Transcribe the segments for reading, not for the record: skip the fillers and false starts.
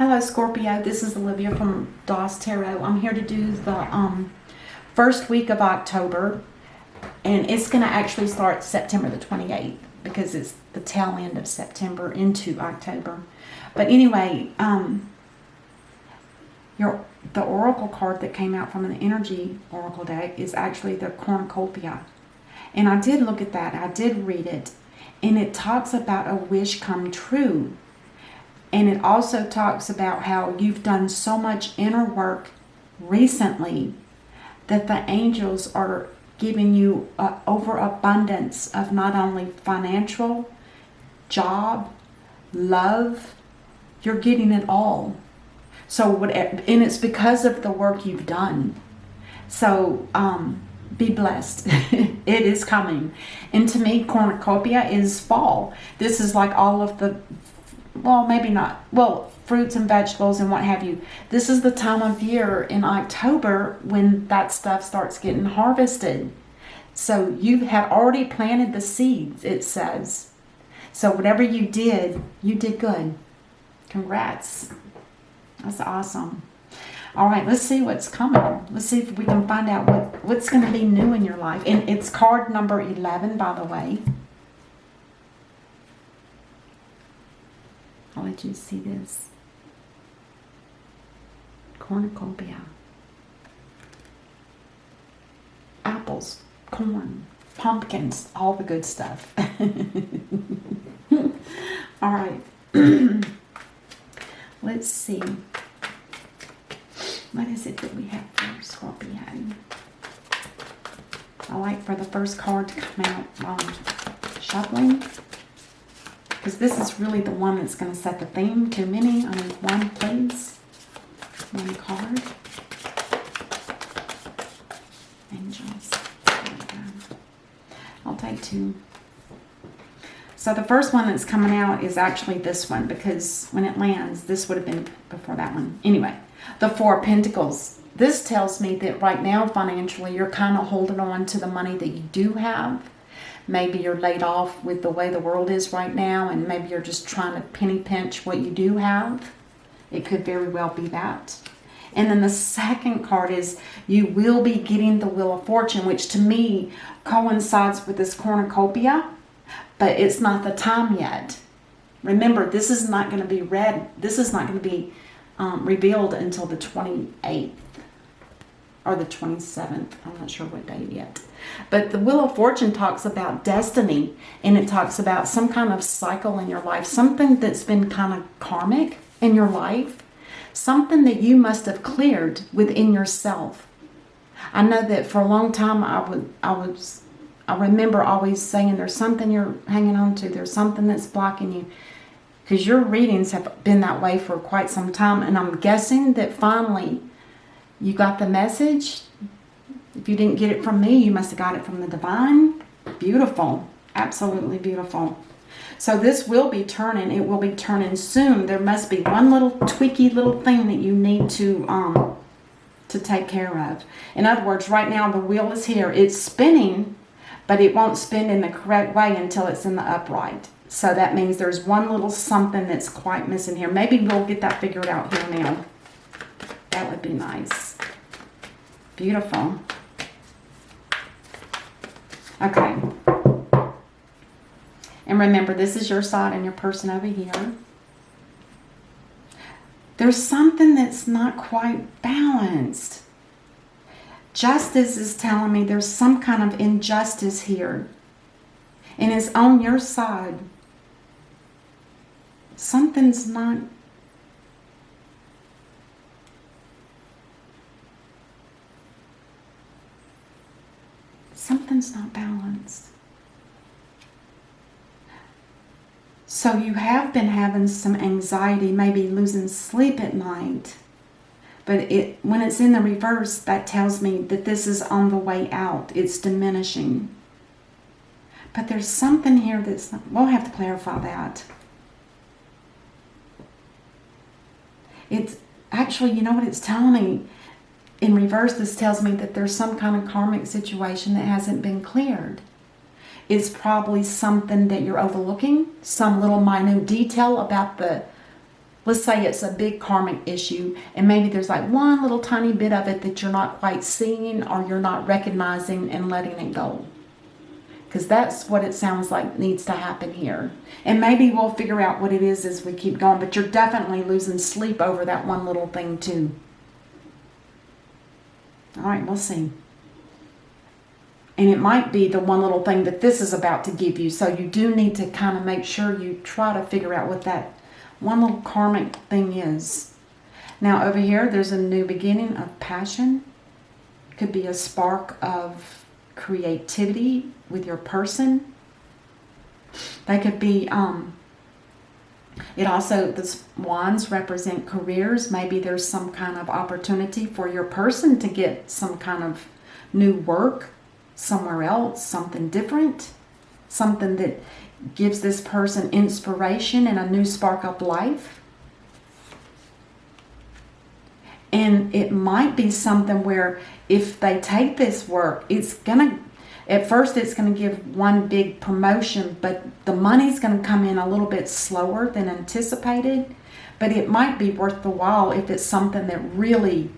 Hello Scorpio, this is Olivia from DOS Tarot. I'm here to do the first week of October, and it's going to actually start September the 28th because it's the tail end of September into October. But anyway, the oracle card that came out from an energy oracle deck is actually the cornucopia. And I did look at that, I did read it, and it talks about a wish come true. And it also talks about how you've done so much inner work recently that the angels are giving you an overabundance of not only financial, job, love, you're getting it all. So, and it's because of the work you've done. So, be blessed. It is coming. And to me, cornucopia is fall. This is like all of the, well, maybe not, well, fruits and vegetables and what have you. This is the time of year in October when that stuff starts getting harvested. So you had already planted the seeds, it says. So whatever you did good. Congrats. That's awesome. All right, let's see what's coming. Let's see if we can find out what's going to be new in your life. And it's card number 11, by the way. I'll let you see this. Cornucopia. Apples, corn, pumpkins, all the good stuff. All right. Let's see. What is it that we have for Scorpio? I like for the first card to come out while I'm shuffling, because this is really the one that's going to set the theme. Too many. I need one, please. One card. Angels. There we go. I'll take two. So the first one that's coming out is actually this one, because when it lands, this would have been before that one. Anyway, the Four of Pentacles. This tells me that right now, financially, you're kind of holding on to the money that you do have. Maybe you're laid off with the way the world is right now, and maybe you're just trying to penny pinch what you do have. It could very well be that. And then the second card is you will be getting the Wheel of Fortune, which to me coincides with this cornucopia, but it's not the time yet. Remember, this is not going to be read. This is not going to be revealed until the 28th or the 27th. I'm not sure what day yet. But the Wheel of Fortune talks about destiny, and it talks about some kind of cycle in your life, something that's been kind of karmic in your life, something that you must have cleared within yourself. I know that for a long time I remember always saying there's something you're hanging on to, there's something that's blocking you, because your readings have been that way for quite some time, and I'm guessing that finally you got the message. If you didn't get it from me, you must have got it from the divine. Beautiful. Absolutely beautiful. So this will be turning. It will be turning soon. There must be one little tweaky little thing that you need to take care of. In other words, right now the wheel is here. It's spinning, but it won't spin in the correct way until it's in the upright. So that means there's one little something that's quite missing here. Maybe we'll get that figured out here now. That would be nice. Beautiful. Okay. And remember, this is your side and your person over here. There's something that's not quite balanced. Justice is telling me there's some kind of injustice here. And it's on your side. Something's not... Something's not balanced. So you have been having some anxiety, maybe losing sleep at night. But when it's in the reverse, that tells me that this is on the way out. It's diminishing. But there's something here that's not, we'll have to clarify that. It's actually, you know what it's telling me? In reverse, this tells me that there's some kind of karmic situation that hasn't been cleared. It's probably something that you're overlooking, some little minute detail about the Let's say it's a big karmic issue, and maybe there's like one little tiny bit of it that you're not quite seeing, or you're not recognizing and letting it go. Because that's what it sounds like needs to happen here. And maybe we'll figure out what it is as we keep going, but you're definitely losing sleep over that one little thing too. All right, we'll see. And it might be the one little thing that this is about to give you. So you do need to kind of make sure you try to figure out what that one little karmic thing is. Now over here, there's a new beginning of passion. Could be a spark of creativity with your person. They could be, it also, the wands represent careers. Maybe there's some kind of opportunity for your person to get some kind of new work somewhere else, something different, something that gives this person inspiration and a new spark of life. And it might be something where if they take this work, it's gonna, at first it's gonna give one big promotion, but the money's gonna come in a little bit slower than anticipated. But it might be worth the while if it's something that really,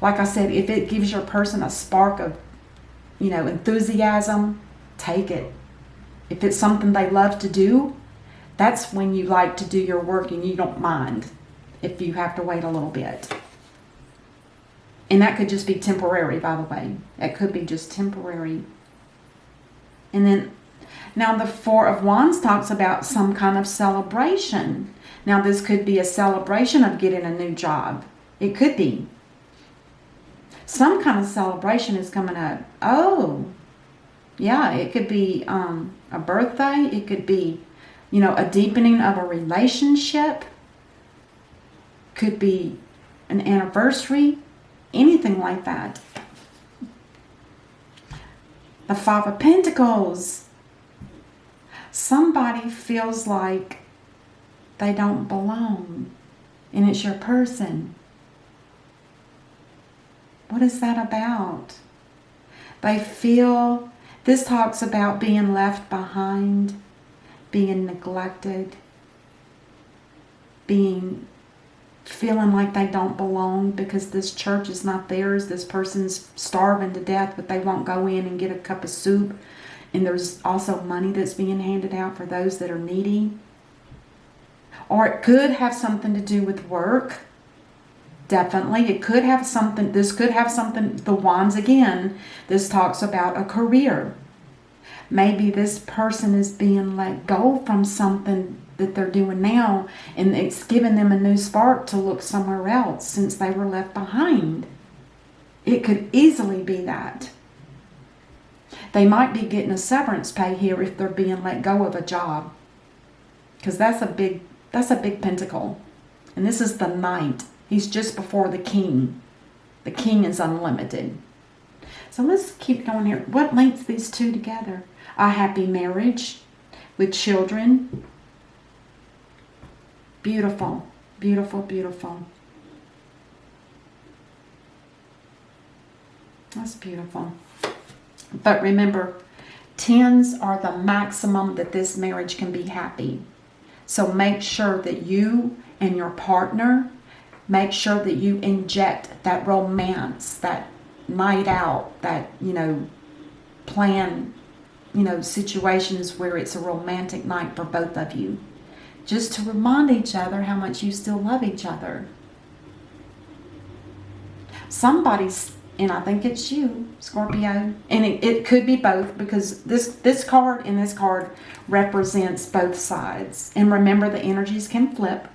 like I said, if it gives your person a spark of, you know, enthusiasm, take it. If it's something they love to do, that's when you like to do your work and you don't mind if you have to wait a little bit. And that could just be temporary, by the way. It could be just temporary. And then, now the Four of Wands talks about some kind of celebration. Now this could be a celebration of getting a new job. It could be. Some kind of celebration is coming up. Oh, yeah, it could be a birthday. It could be, you know, a deepening of a relationship. Could be an anniversary. Anything like that. The Five of Pentacles. Somebody feels like they don't belong, and it's your person. What is that about? They feel, this talks about being left behind, being neglected, feeling like they don't belong because this church is not theirs. This person's starving to death, but they won't go in and get a cup of soup. And there's also money that's being handed out for those that are needy. Or it could have something to do with work. Definitely. It could have something, this could have something, the wands again, this talks about a career. Maybe this person is being let go from something that they're doing now, and it's given them a new spark to look somewhere else since they were left behind. It could easily be that. They might be getting a severance pay here if they're being let go of a job, because that's a big pentacle. And this is the Knight. He's just before the King. The King is unlimited. So let's keep going here. What links these two together? A happy marriage with children. Beautiful, beautiful, beautiful. That's beautiful. But remember, 10s are the maximum that this marriage can be happy. So make sure that you and your partner, make sure that you inject that romance, that night out, that, you know, plan, you know, situations where it's a romantic night for both of you. Just to remind each other how much you still love each other. Somebody's, and I think it's you, Scorpio, and it could be both, because this card and this card represents both sides. And remember, the energies can flip.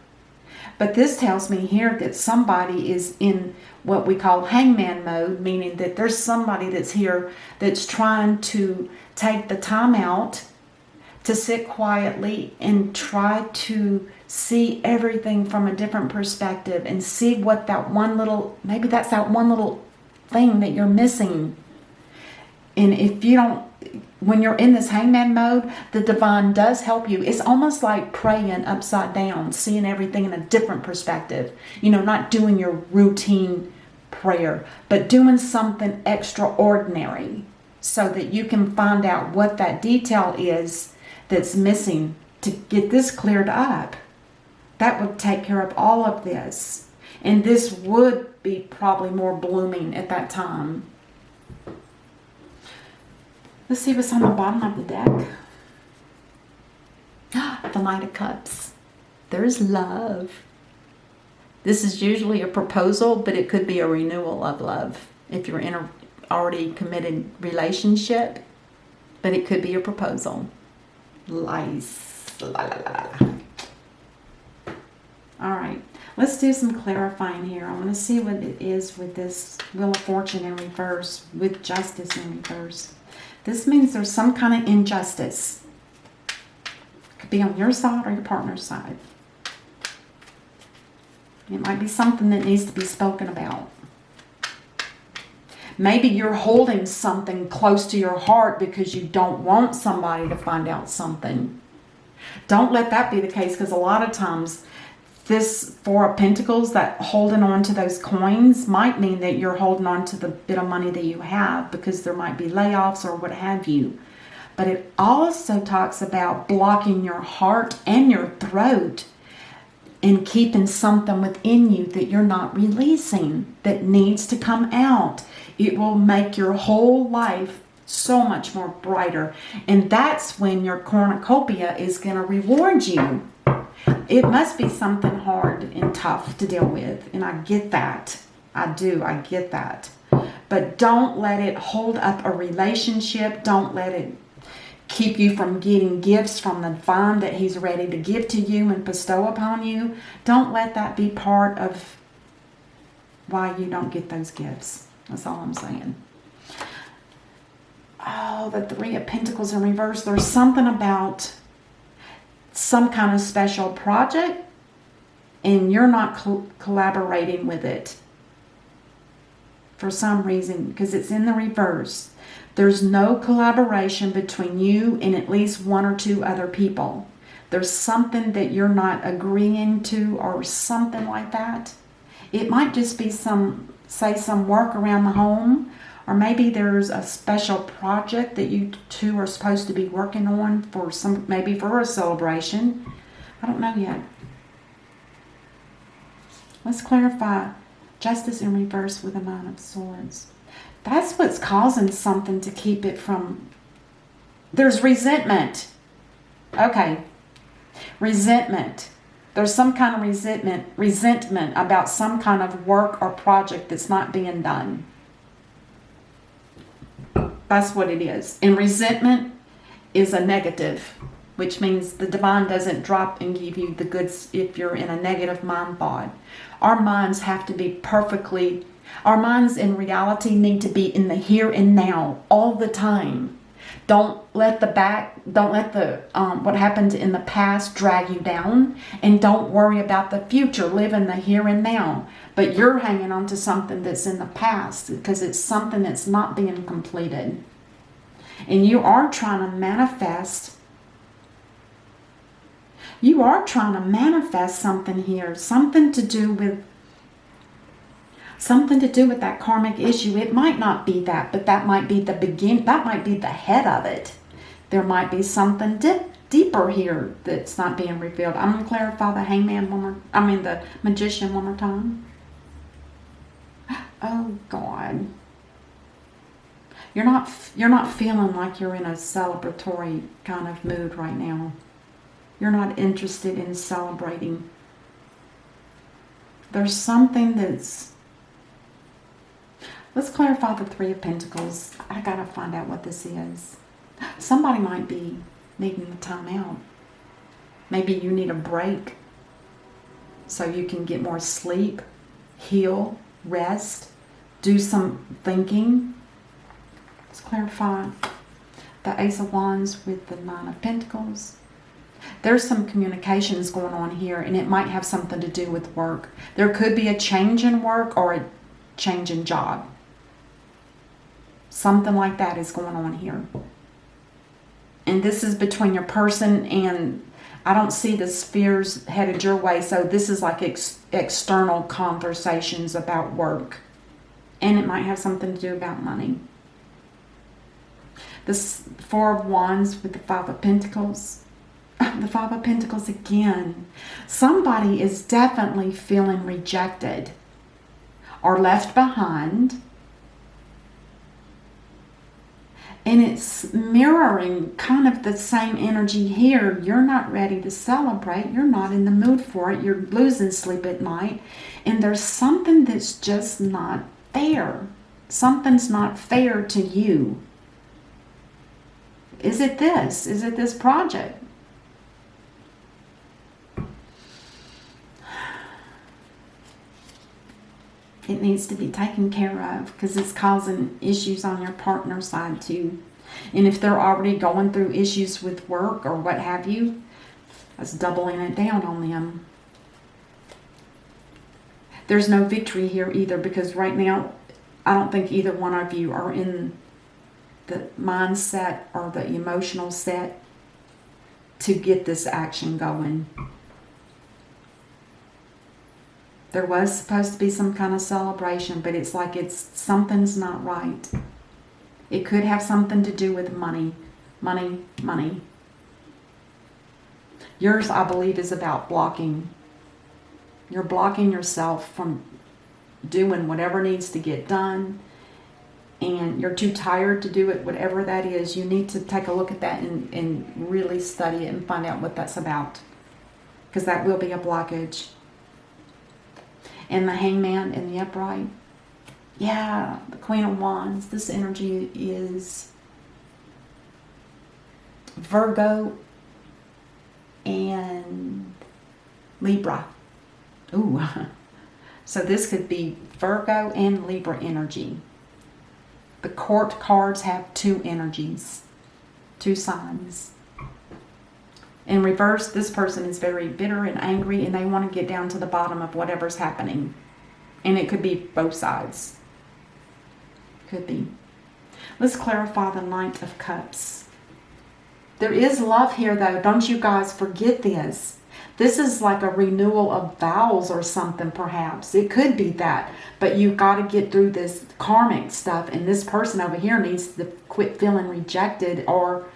But this tells me here that somebody is in what we call hangman mode, meaning that there's somebody that's here that's trying to take the time out to sit quietly and try to see everything from a different perspective and see what that one little, maybe that's that one little thing that you're missing. And if you don't, when you're in this hangman mode, the divine does help you. It's almost like praying upside down, seeing everything in a different perspective. You know, not doing your routine prayer, but doing something extraordinary so that you can find out what that detail is that's missing to get this cleared up. that would take care of all of this. And this would be probably more blooming at that time. Let's see what's on the bottom of the deck. The Knight of Cups. There's love. This is usually a proposal, but it could be a renewal of love if you're in a already committed relationship. But it could be a proposal. Lies. La, la, la, la. All right. Let's do some clarifying here. I want to see what it is with this Wheel of Fortune in reverse with Justice in reverse. This means there's some kind of injustice. It could be on your side or your partner's side. It might be something that needs to be spoken about. Maybe you're holding something close to your heart because you don't want somebody to find out something. Don't let that be the case, because a lot of times this Four of Pentacles, that holding on to those coins, might mean that you're holding on to the bit of money that you have because there might be layoffs or what have you. But it also talks about blocking your heart and your throat and keeping something within you that you're not releasing, that needs to come out. It will make your whole life so much more brighter. And that's when your cornucopia is going to reward you. It must be something hard and tough to deal with. And I get that. I do. I get that. But don't let it hold up a relationship. Don't let it keep you from getting gifts from the divine that he's ready to give to you and bestow upon you. Don't let that be part of why you don't get those gifts. That's all I'm saying. Oh, the Three of Pentacles in reverse. There's something about some kind of special project and you're not collaborating with it for some reason, because it's in the reverse. There's no collaboration between you and at least one or two other people. There's something that you're not agreeing to or something like that. It might just be some work around the home, or maybe there's a special project that you two are supposed to be working on for maybe for a celebration. I don't know yet. Let's clarify Justice in reverse with a Nine of Swords. That's what's causing something to keep it from... There's resentment. Okay. Resentment. There's some kind of resentment about some kind of work or project that's not being done. That's what it is. And resentment is a negative, which means the divine doesn't drop and give you the goods if you're in a negative mind thought. Our minds have to be perfectly... Our minds in reality need to be in the here and now all the time. Don't let what happened in the past drag you down, and don't worry about the future. Live in the here and now. But you're hanging on to something that's in the past because it's something that's not being completed. And you are trying to manifest. You are trying to manifest something here, something to do with that karmic issue. It might not be that, but that might be the begin. That might be the head of it. There might be something deeper here that's not being revealed. I'm going to clarify the Hangman the Magician one more time. Oh God, you're not feeling like you're in a celebratory kind of mood right now. You're not interested in celebrating. There's something that's... Let's clarify the Three of Pentacles. I gotta find out what this is. Somebody might be needing a time out. Maybe you need a break so you can get more sleep, heal, rest, do some thinking. Let's clarify the Ace of Wands with the Nine of Pentacles. There's some communications going on here, and it might have something to do with work. There could be a change in work or a change in job. Something like that is going on here. And this is between your person, and I don't see the spheres headed your way, so this is like external conversations about work. And it might have something to do about money. This Four of Wands with the Five of Pentacles. The Five of Pentacles again. Somebody is definitely feeling rejected or left behind. And it's mirroring kind of the same energy here. You're not ready to celebrate. You're not in the mood for it. You're losing sleep at night. And there's something that's just not fair. Something's not fair to you. Is it this? Is it this project? It needs to be taken care of because it's causing issues on your partner's side too. And if they're already going through issues with work or what have you, that's doubling it down on them. There's no victory here either because right now, I don't think either one of you are in the mindset or the emotional set to get this action going. There was supposed to be some kind of celebration, but it's like something's not right. It could have something to do with money. Money, money. Yours, I believe, is about blocking. You're blocking yourself from doing whatever needs to get done. And you're too tired to do it, whatever that is. You need to take a look at that and really study it and find out what that's about. Because that will be a blockage. And the Hangman in the upright. Yeah, the Queen of Wands. This energy is Virgo and Libra. Ooh. So this could be Virgo and Libra energy. The Court cards have two energies, two signs. In reverse, this person is very bitter and angry and they want to get down to the bottom of whatever's happening. And it could be both sides. Could be. Let's clarify the Knight of Cups. There is love here though. Don't you guys forget this. This is like a renewal of vows or something perhaps. It could be that. But you've got to get through this karmic stuff. And this person over here needs to quit feeling rejected or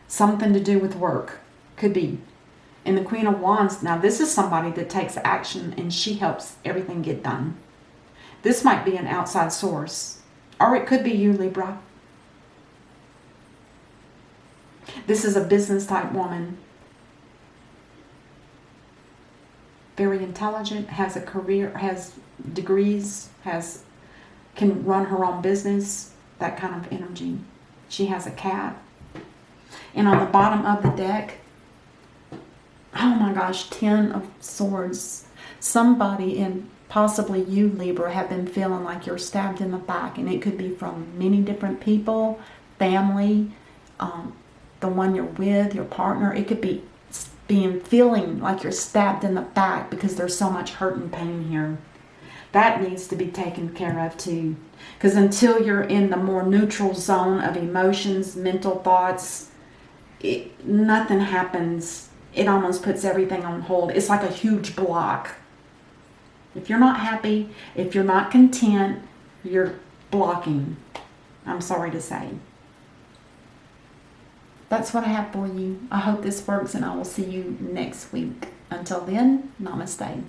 something to do with work. Could be. And the Queen of Wands, now this is somebody that takes action and she helps everything get done. This might be an outside source. Or it could be you, Libra. This is a business type woman. Very intelligent, has a career, has degrees, can run her own business, that kind of energy. She has a cat. And on the bottom of the deck, oh my gosh, 10 of Swords. Somebody, and possibly you, Libra, have been feeling like you're stabbed in the back. And it could be from many different people, family, the one you're with, your partner. It could be feeling like you're stabbed in the back because there's so much hurt and pain here. That needs to be taken care of too. Because until you're in the more neutral zone of emotions, mental thoughts, nothing happens. It almost puts everything on hold. It's like a huge block. If you're not happy, if you're not content, you're blocking. I'm sorry to say. That's what I have for you. I hope this works and I will see you next week. Until then, namaste.